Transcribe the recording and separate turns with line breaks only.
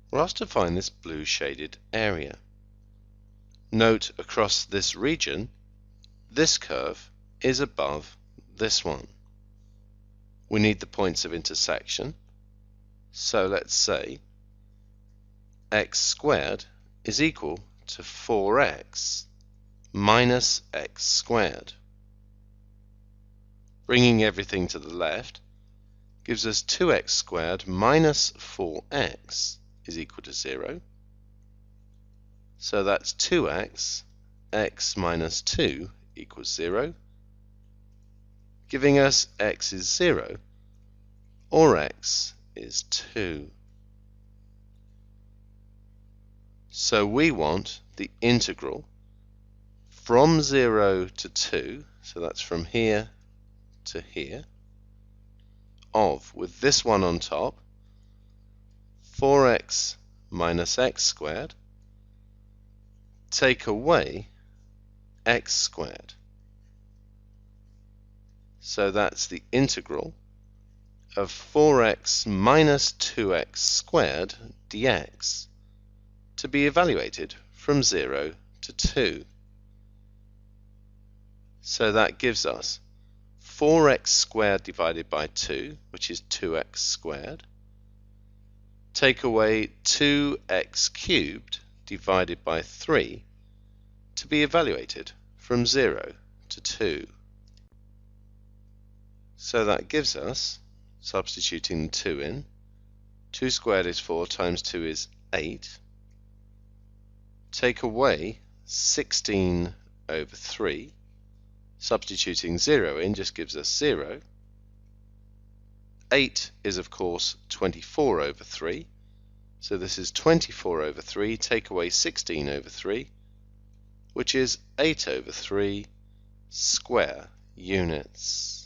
we're asked to find this blue shaded area. Note across this region, this curve is above this one. We need the points of intersection, so let's say x squared is equal to 4x minus x squared. Bringing everything to the left gives us 2x squared minus 4x is equal to 0. So that's 2x, x minus 2 equals 0, giving us x is 0, or x is 2. So we want the integral from 0 to 2, so that's from here to here, of, with this one on top, 4x minus x squared, take away x squared. So that's the integral of 4x minus 2x squared dx to be evaluated from 0 to 2. So that gives us 4x squared divided by 2, which is 2x squared. Take away 2x cubed divided by 3 to be evaluated from 0 to 2. So that gives us, substituting the 2 in, 2 squared is 4 times 2 is 8. Take away 16 over 3. Substituting 0 in just gives us 0. 8 is of course 24 over 3. So this is 24 over 3. Take away 16 over 3, which is 8 over 3 square units.